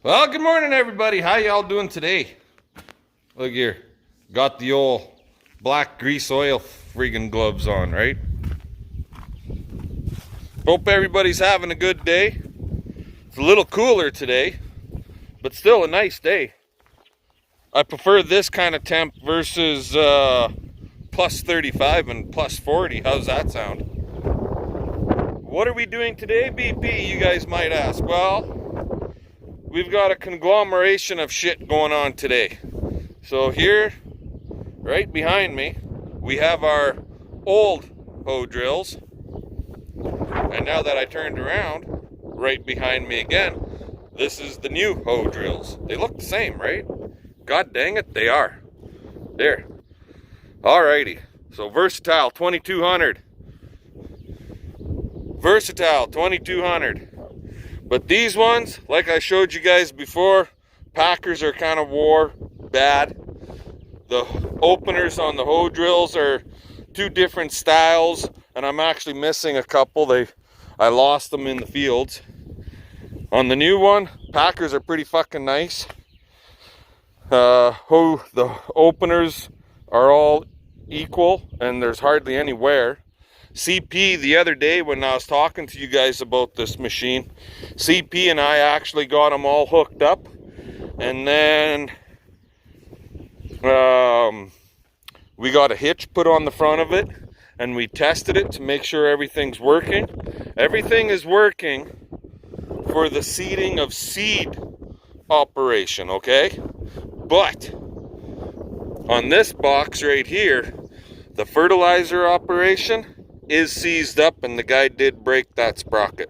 Well, good morning, everybody. How y'all doing today? Look here. Got the old black grease oil friggin' gloves on, right? Hope everybody's having a good day. It's a little cooler today, but still a nice day. I prefer this kind of temp versus plus 35 and plus 40. How's that sound? What are we doing today, BP, you guys might ask? Well, we've got a conglomeration of shit going on today. So here, right behind me, we have our old hoe drills. And now that I turned around, right behind me again, this is the new hoe drills. They look the same, right? God dang it, they are. There. Alrighty. So Versatile 2200. Versatile 2200. But these ones, like I showed you guys before, packers are kind of wore bad. The openers on the hoe drills are two different styles, and I'm actually missing a couple. I lost them in the fields. On the new one, packers are pretty fucking nice. The openers are all equal, and there's hardly any wear. CP, the other day when I was talking to you guys about this machine, CP and I actually got them all hooked up, and then we got a hitch put on the front of it, and we tested it to make sure everything's working. Everything is working for the seeding of seed operation, okay? But on this box right here, the fertilizer operation is seized up, and the guy did break that sprocket.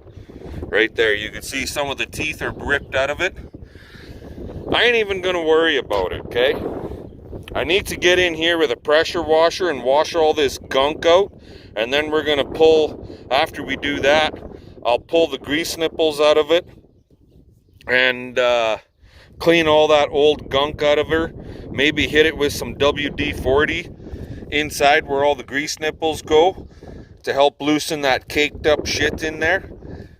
Right there, you can see some of the teeth are ripped out of it. I ain't even gonna worry about it, okay? I need to get in here with a pressure washer and wash all this gunk out, and then we're gonna pull, after we do that, I'll pull the grease nipples out of it and clean all that old gunk out of her. Maybe hit it with some WD-40 inside where all the grease nipples go, to help loosen that caked up shit in there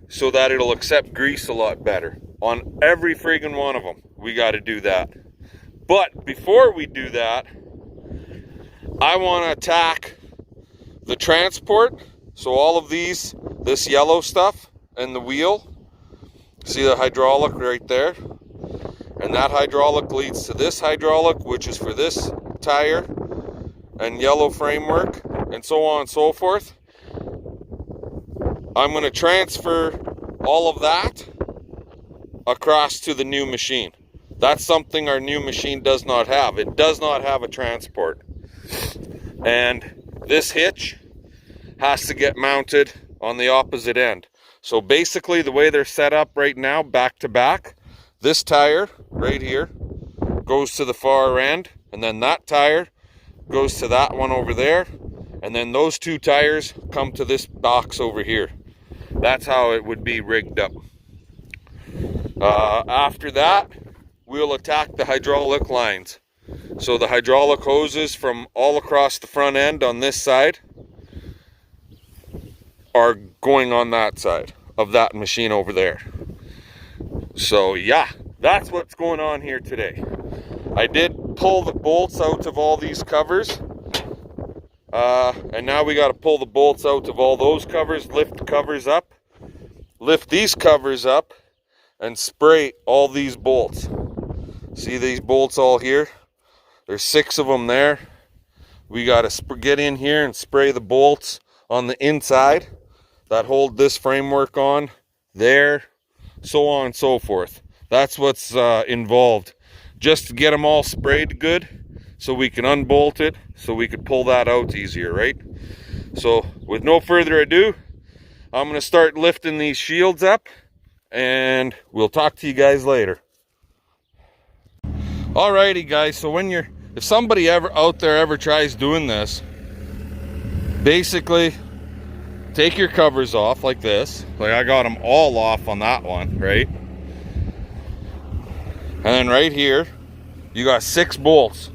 so that it'll accept grease a lot better. On every friggin' one of them, we got to do that. But before we do that, I want to attack the transport. So all of these, this yellow stuff and the wheel, see the hydraulic right there? And that hydraulic leads to this hydraulic, which is for this tire and yellow framework, and so on and so forth. I'm going to transfer all of that across to the new machine. That's something our new machine does not have. It does not have a transport. And this hitch has to get mounted on the opposite end. So basically the way they're set up right now, back to back, this tire right here goes to the far end, and then that tire goes to that one over there, and then those two tires come to this box over here. That's how it would be rigged up. After that, we'll attack the hydraulic lines. So the hydraulic hoses from all across the front end on this side are going on that side of that machine over there. So yeah, that's what's going on here today. I did pull the bolts out of all these covers. And now we got to pull the bolts out of all those covers, lift the covers up, lift these covers up, and spray all these bolts. See these bolts all here? There's 6 of them there. We got to get in here and spray the bolts on the inside that hold this framework on there, so on and so forth. That's what's involved, just to get them all sprayed good, so we can unbolt it, so we could pull that out easier, right? So with no further ado, I'm going to start lifting these shields up, and we'll talk to you guys later. Alrighty guys, so if somebody out there ever tries doing this, basically take your covers off like this. Like I got them all off on that one, right? And then right here, you got 6 bolts.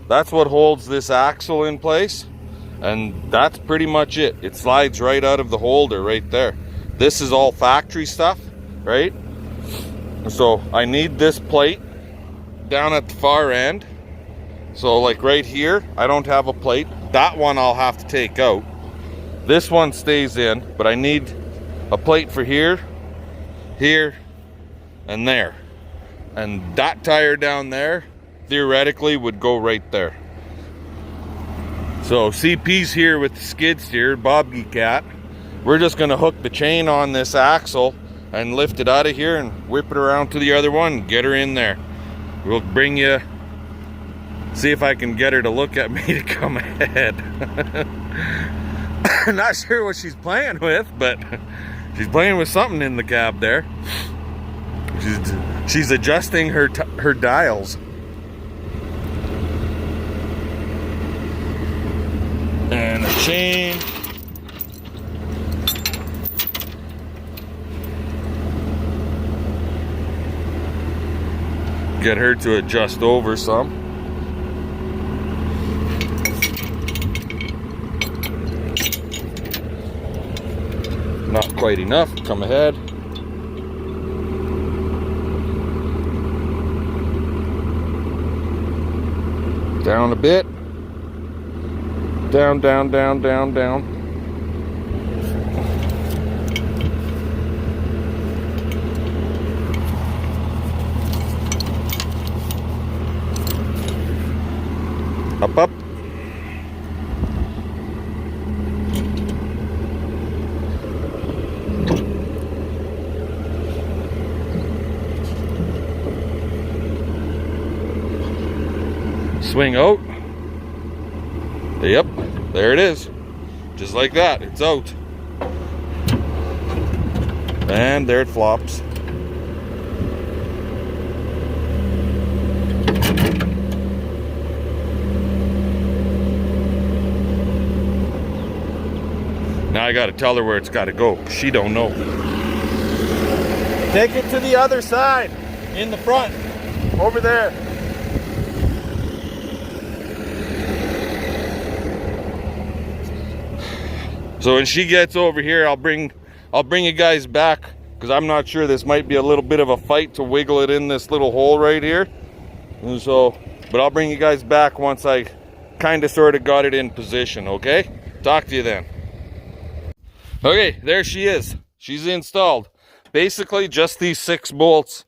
That's what holds this axle in place, and that's pretty much it. It slides right out of the holder right there. This is all factory stuff, right? So I need this plate down at the far end. So like right here, I don't have a plate. That one I'll have to take out. This one stays in, but I need a plate for here, here, and there. And that tire down there, theoretically, would go right there. So CP's here with the skid steer, Bobby Cat. We're just gonna hook the chain on this axle and lift it out of here and whip it around to the other one, get her in there. We'll bring you, see if I can get her to look at me to come ahead. Not sure what she's playing with, but she's playing with something in the cab there. She's adjusting her dials. And a chain. Get her to adjust over some. Not quite enough. Come ahead. Down a bit. Down, down, down, down, down. Up, up. Swing out. Yep, there it is. Just like that, it's out. And there it flops. Now I gotta tell her where it's gotta go. She don't know. Take it to the other side, in the front, over there. So when she gets over here, I'll bring you guys back, because I'm not sure, this might be a little bit of a fight to wiggle it in this little hole right here. And so, but I'll bring you guys back once I kind of sort of got it in position, okay? Talk to you then. Okay, there she is. She's installed. Basically just these 6 bolts,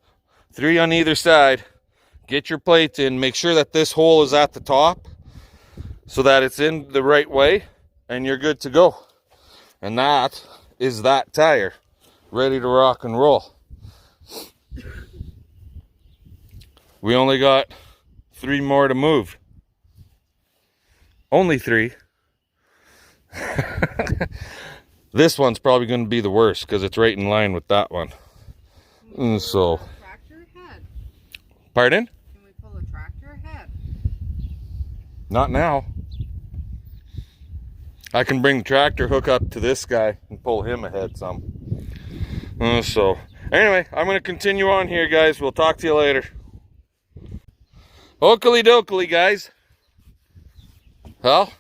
3 on either side. Get your plates in, make sure that this hole is at the top so that it's in the right way, and you're good to go. And that is that tire, ready to rock and roll. We only got 3 more to move. Only 3. This one's probably going to be the worst because it's right in line with that one. And so, tractor ahead. Pardon? Can we pull a tractor ahead? Not now. I can bring the tractor hook up to this guy and pull him ahead some. So, anyway, I'm going to continue on here, guys. We'll talk to you later. Oakley dokley, guys. Well,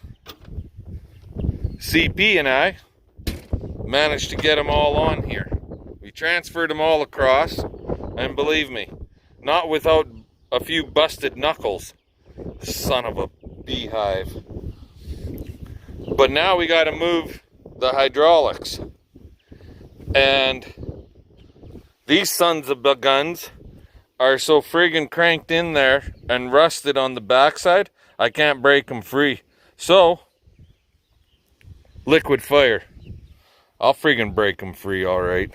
CP and I managed to get them all on here. We transferred them all across, and believe me, not without a few busted knuckles. Son of a beehive. But now we got to move the hydraulics. And these sons of guns are so friggin' cranked in there and rusted on the backside, I can't break them free. So, liquid fire. I'll friggin' break them free, alright.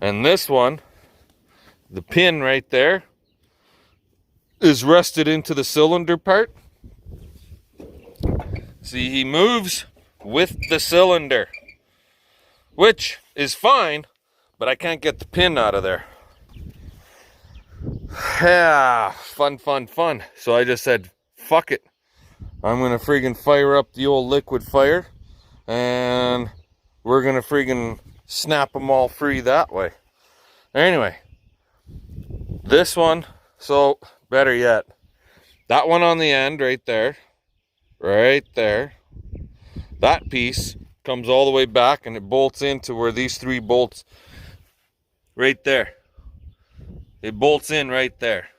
And this one, the pin right there, is rusted into the cylinder part. See, he moves with the cylinder, which is fine, but I can't get the pin out of there. Yeah, fun, fun, fun. So I just said, fuck it. I'm gonna friggin' fire up the old liquid fire, and we're gonna friggin' snap them all free that way. Anyway, this one, so better yet, that one on the end right there, that piece comes all the way back and it bolts into where these 3 bolts right there. It bolts in right there.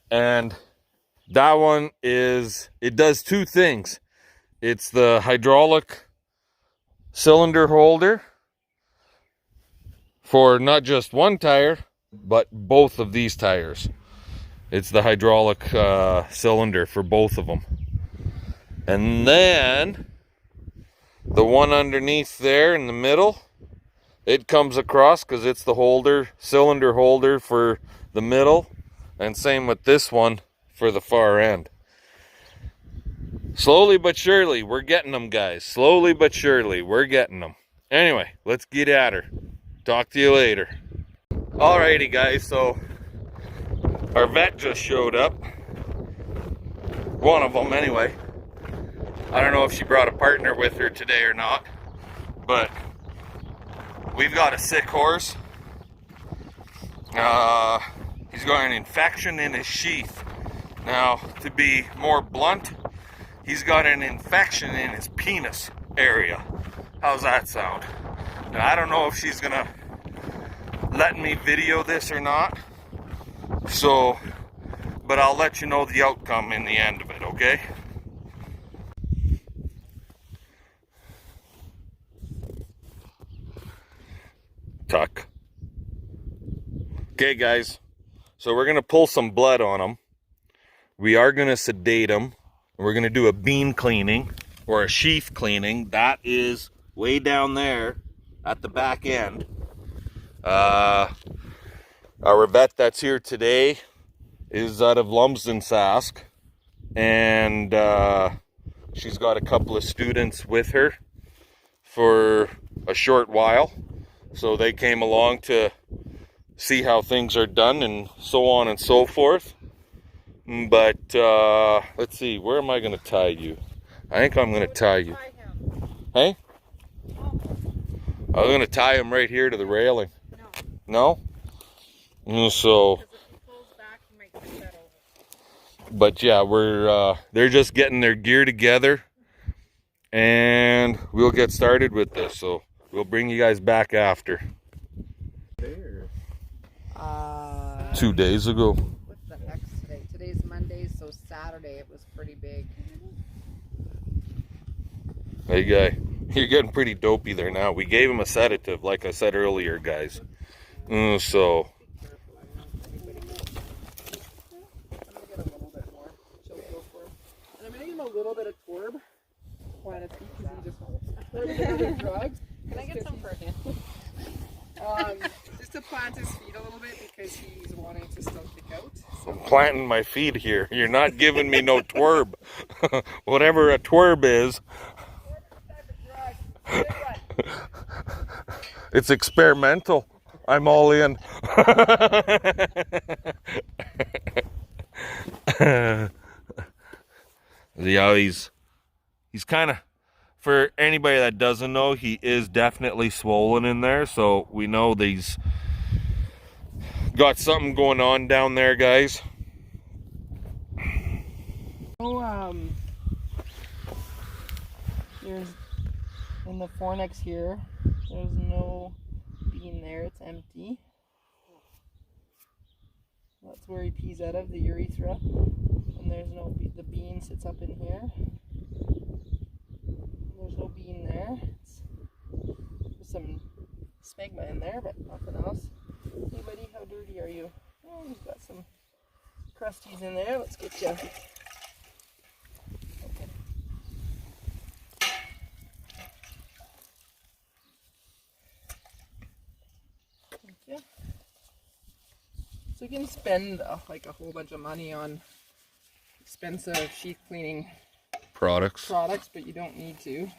And that one it does two things. It's the hydraulic cylinder holder for not just one tire, but both of these tires. It's the hydraulic cylinder for both of them. And then the one underneath there in the middle, it comes across because it's the cylinder holder for the middle, and same with this one for the far end. Slowly but surely, we're getting them, guys. Slowly but surely, we're getting them. Anyway, let's get at her. Talk to you later. Alrighty, guys, so our vet just showed up. One of them, anyway. I don't know if she brought a partner with her today or not, but we've got a sick horse. He's got an infection in his sheath. Now, to be more blunt, he's got an infection in his penis area. How's that sound? Now, I don't know if she's gonna let me video this or not. So, but I'll let you know the outcome in the end of it, okay? Tuck. Okay, guys. So we're gonna pull some blood on him. We are gonna sedate him. We're gonna do a bean cleaning or a sheath cleaning. That is way down there at the back end. Our vet that's here today is out of Lumsden, Sask, and she's got a couple of students with her for a short while, so they came along to see how things are done and so on and so forth. But let's see, where am I going to tie you? I think I'm going to tie you. Hey? I was going to tie him right here to the railing. No? So, but yeah, they're just getting their gear together, and we'll get started with this. So we'll bring you guys back after. 2 days ago. What the heck's today? Today's Monday, so Saturday it was pretty big. Hey guy, you're getting pretty dopey there now. We gave him a sedative, like I said earlier, guys. So. I'm gonna give him a little bit of Torb. Why does he just drugs? Can I get some for him? Just to plant his feet a little bit because he's wanting to still kick out. I'm planting my feet here. You're not giving me no twerb. Whatever a twerb is. It's experimental. I'm all in. Yeah, he's kind of, for anybody that doesn't know, he is definitely swollen in there, so we know that he's got something going on down there, guys. Oh, there's in the fornix here, there's no bean there, it's empty. That's where he pees out of, the urethra. And there's no the bean sits up in here. There's no bean there. There's some smegma in there, but nothing else. Hey buddy, how dirty are you? Oh, we've got some crusties in there. Let's get you. Okay. Thank you. So you can spend like a whole bunch of money on expensive sheath cleaning Products, but you don't need to.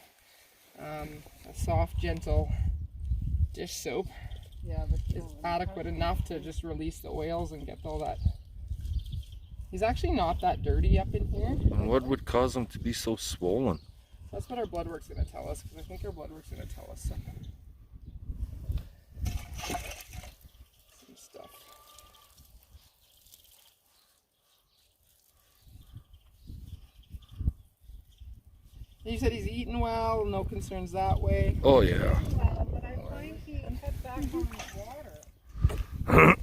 A soft, gentle dish soap is adequate enough to just release the oils and get all that. He's actually not that dirty up in here. and what would cause him to be so swollen? That's what our blood work's going to tell us, because I think our blood work's going to tell us some stuff. You said he's eating well, no concerns that way. Oh yeah. But I find he cut back on his water.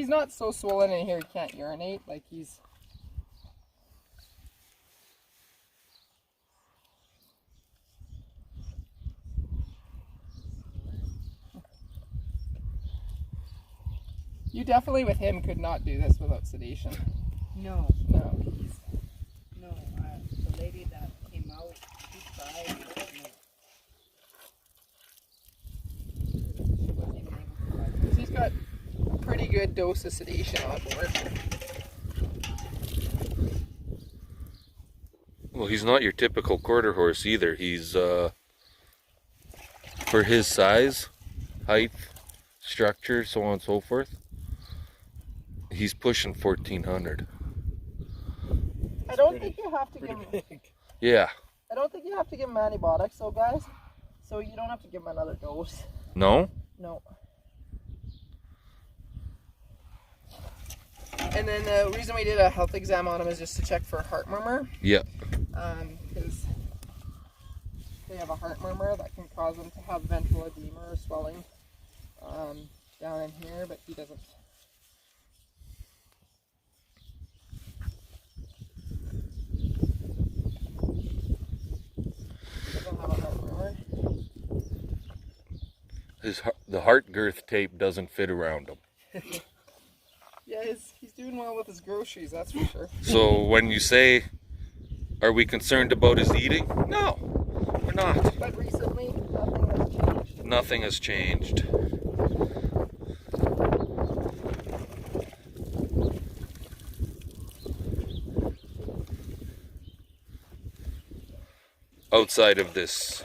not so swollen in here he can't urinate. Like he's... You definitely with him could not do this without sedation. No. No. No. The lady that came out, she tried. She wasn't even able to. He's got a pretty good dose of sedation on board. Well, he's not your typical quarter horse either. He's, for his size, height, structure, so on and so forth, he's pushing 1400. I don't think you have to give him... Yeah. I don't think you have to give him antibiotics, though, guys. So you don't have to give him another dose. No? No. And then the reason we did a health exam on him is just to check for heart murmur. Yeah. Because they have a heart murmur that can cause them to have ventral edema or swelling down in here, but he doesn't. Doesn't have a heart murmur. The heart girth tape doesn't fit around him. Yeah, he's doing well with his groceries, that's for sure. So when you say, are we concerned about his eating? No, we're not. But recently, nothing has changed. Nothing has changed. Outside of this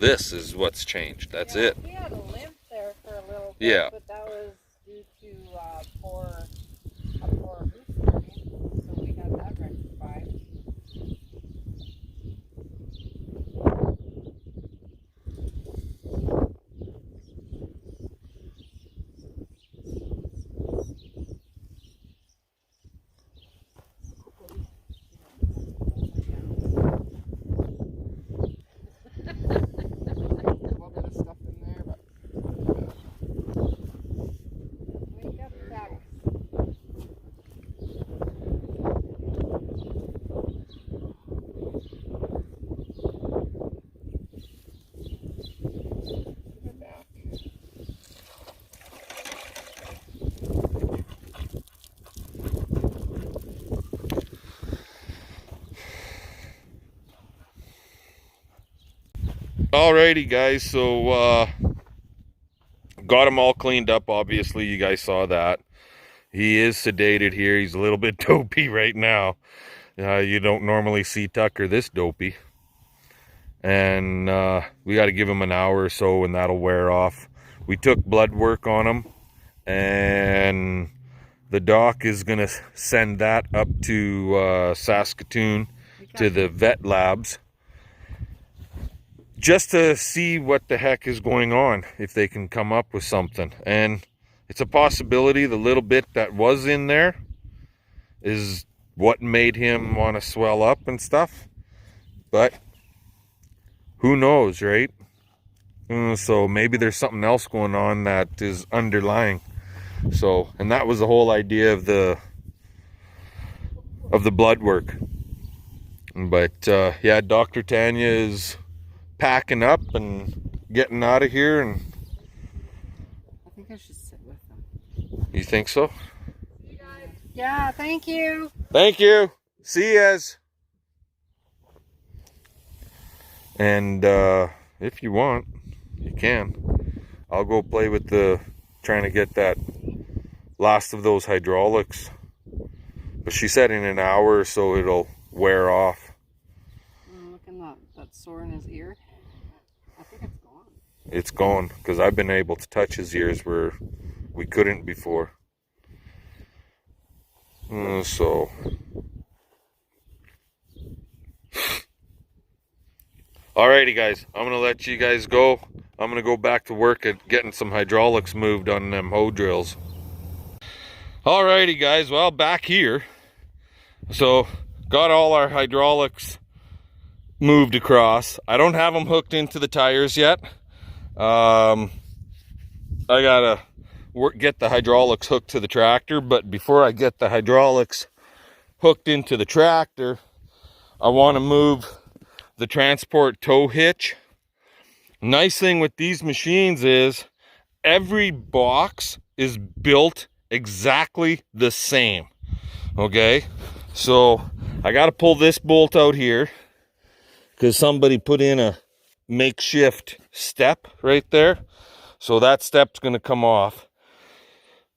is what's changed. That's it. He had a limp there for a little bit, Yeah. but that was due to a poor hoof turning, so we got that rectified. Alrighty guys, so got him all cleaned up. Obviously you guys saw that. He is sedated here. He's a little bit dopey right now. You don't normally see Tucker this dopey. And we got to give him an hour or so and that'll wear off. We took blood work on him and the doc is going to send that up to Saskatoon to the vet labs, just to see what the heck is going on, if they can come up with something. And it's a possibility the little bit that was in there is what made him want to swell up and stuff. But who knows, right? So maybe there's something else going on that is underlying. So, and that was the whole idea of the blood work. But yeah, Dr. Tanya is packing up and getting out of here, and I think I should sit with them. you think so? Yeah, thank you. Thank you. See yas. And if you want, you can. I'll go play with trying to get that last of those hydraulics. But she said in an hour or so it'll wear off. Look at that sore in his ear. I think it's gone. It's gone, because I've been able to touch his ears where we couldn't before. So alrighty guys, I'm gonna let you guys go. I'm gonna go back to work at getting some hydraulics moved on them hoe drills. Alrighty guys, well, back here. So got all our hydraulics moved across. I don't have them hooked into the tires yet. I gotta get the hydraulics hooked to the tractor, but before I get the hydraulics hooked into the tractor, I want to move the transport tow hitch. Nice thing with these machines is every box is built exactly the same. Okay, so I got to pull this bolt out here because somebody put in a makeshift step right there. So that step's going to come off.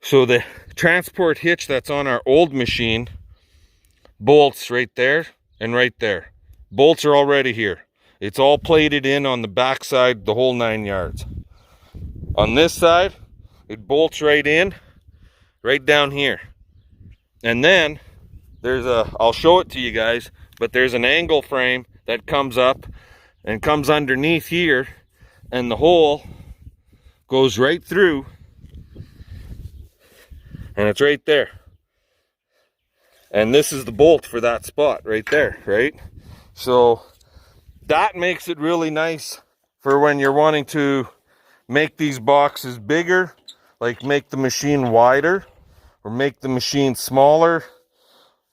So the transport hitch that's on our old machine bolts right there and right there. Bolts are already here. It's all plated in on the back side, the whole 9 yards. On this side, it bolts right in, right down here. And then there's I'll show it to you guys, but there's an angle frame that comes up and comes underneath here, and the hole goes right through, and it's right there. And this is the bolt for that spot right there, right? So that makes it really nice for when you're wanting to make these boxes bigger, like make the machine wider or make the machine smaller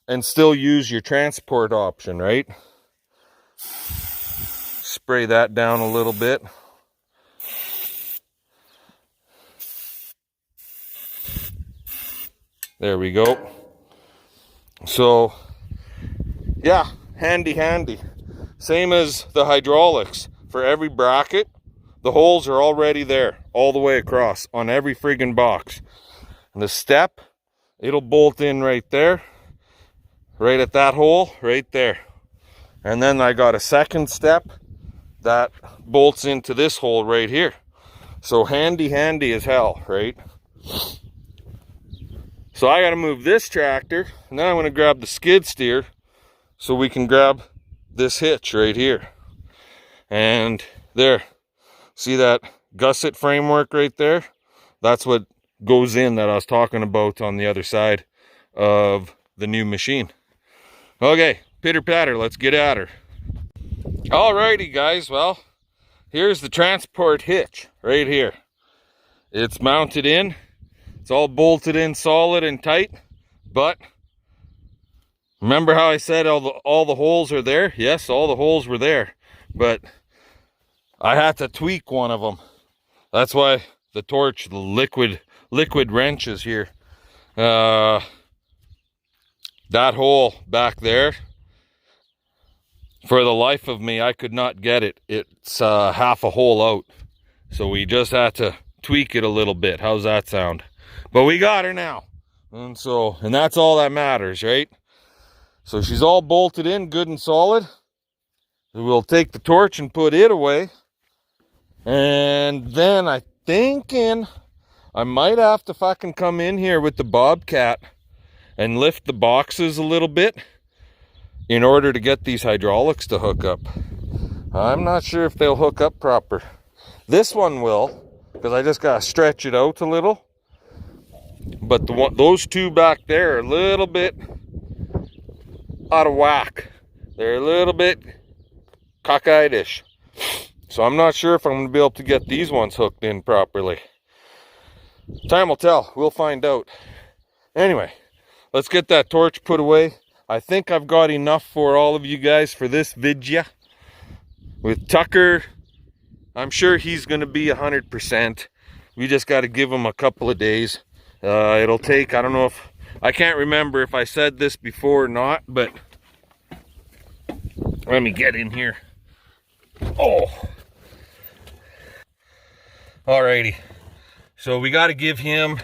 and still use your transport option, right? Spray that down a little bit. There we go. So yeah, handy. Same as the hydraulics. For every bracket, the holes are already there all the way across on every friggin' box. And the step, it'll bolt in right there, right at that hole right there. And then I got a second step that bolts into this hole right here. So handy as hell, right? So I got to move this tractor, and then I'm going to grab the skid steer so we can grab this hitch right here. And there, see that gusset framework right there? That's what goes in that I was talking about on the other side of the new machine. Okay, pitter patter, let's get at her. Alrighty guys, well, here's the transport hitch right here. It's mounted in, it's all bolted in solid and tight, but remember how I said all the holes are there? Yes, all the holes were there, but I had to tweak one of them. That's why the torch, the liquid wrench is here. That hole back there, for the life of me, I could not get it. It's half a hole out. So we just had to tweak it a little bit. How's that sound? But we got her now. And that's all that matters, right? So she's all bolted in good and solid. We'll take the torch and put it away. And then I'm thinking I might have to fucking come in here with the Bobcat and lift the boxes a little bit in order to get these hydraulics to hook up. I'm not sure if they'll hook up proper. This one will, because I just gotta stretch it out a little. But those two back there are a little bit out of whack. They're a little bit cockeyed-ish. So I'm not sure if I'm gonna be able to get these ones hooked in properly. Time will tell, we'll find out. Anyway, let's get that torch put away. I think I've got enough for all of you guys for this video. With Tucker, I'm sure he's gonna be 100%. We just gotta give him a couple of days. It'll take, I don't know if, I can't remember if I said this before or not, but let me get in here. Oh. Alrighty. So we got to give him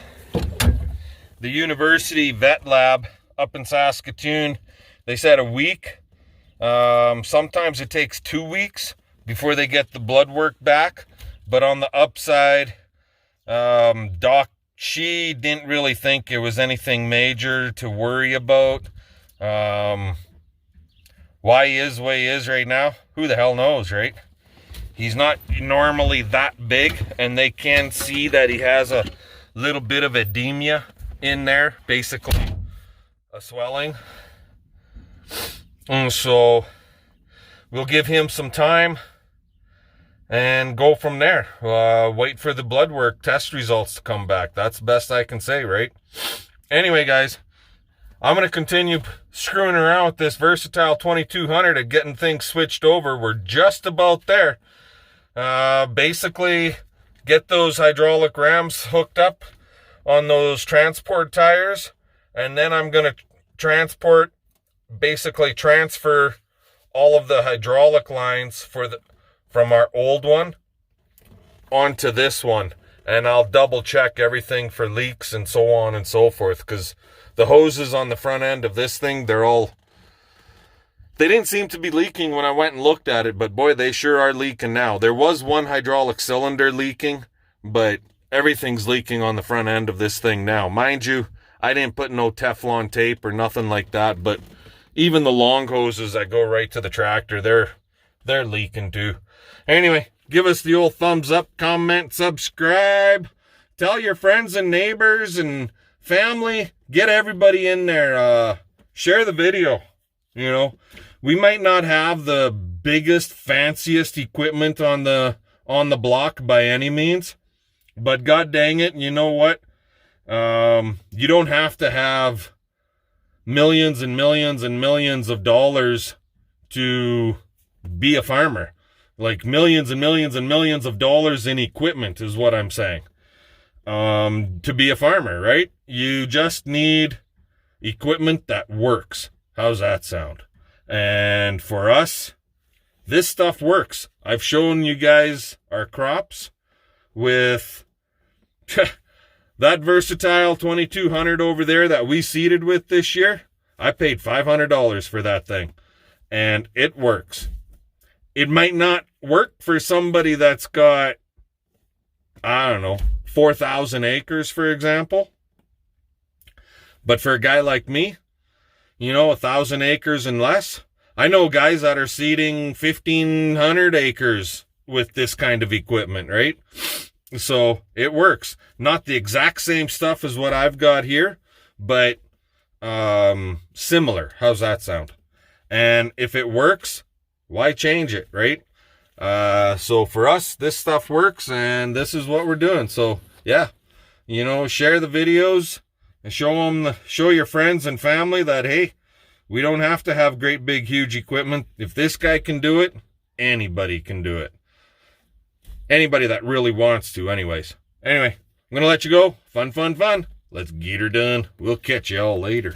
the university vet lab up in Saskatoon. They said a week. Sometimes it takes 2 weeks before they get the blood work back. But on the upside, Doc, she didn't really think it was anything major to worry about. Why he is the way he is right now, who the hell knows, right? He's not normally that big, and they can see that he has a little bit of edema in there, basically a swelling. And so we'll give him some time, and go from there. Wait for the blood work test results to come back. That's the best I can say, right? Anyway, guys, I'm going to continue screwing around with this Versatile 2200 and getting things switched over. We're just about there. Basically, get those hydraulic rams hooked up on those transport tires, and then I'm going to transfer all of the hydraulic lines from our old one onto this one, and I'll double check everything for leaks and so on and so forth, because the hoses on the front end of this thing, they didn't seem to be leaking when I went and looked at it, but boy, they sure are leaking now. There was one hydraulic cylinder leaking, but everything's leaking on the front end of this thing now. Mind you, I didn't put no Teflon tape or nothing like that, but even the long hoses that go right to the tractor, they're leaking too. Anyway, give us the old thumbs up, comment, subscribe, tell your friends and neighbors and family, get everybody in there, share the video. You know, we might not have the biggest, fanciest equipment on the block by any means, but god dang it, you know what? You don't have to have millions and millions and millions of dollars to be a farmer. Like millions and millions and millions of dollars in equipment is what I'm saying. To be a farmer, right? You just need equipment that works. How's that sound? And for us, this stuff works. I've shown you guys our crops with that Versatile 2200 over there that we seeded with this year. I paid $500 for that thing, and it works. It might not work for somebody that's got, I don't know, 4,000 acres, for example. But for a guy like me, you know, 1,000 acres and less, I know guys that are seeding 1,500 acres with this kind of equipment, right? So it works. Not the exact same stuff as what I've got here, but similar. How's that sound? And if it works, why change it, right? So for us, this stuff works, and this is what we're doing. So yeah, you know, share the videos and show your friends and family that, hey, we don't have to have great, big, huge equipment. If this guy can do it, anybody can do it. Anybody that really wants to, anyways. Anyway, I'm going to let you go. Fun, fun, fun. Let's get her done. We'll catch you all later.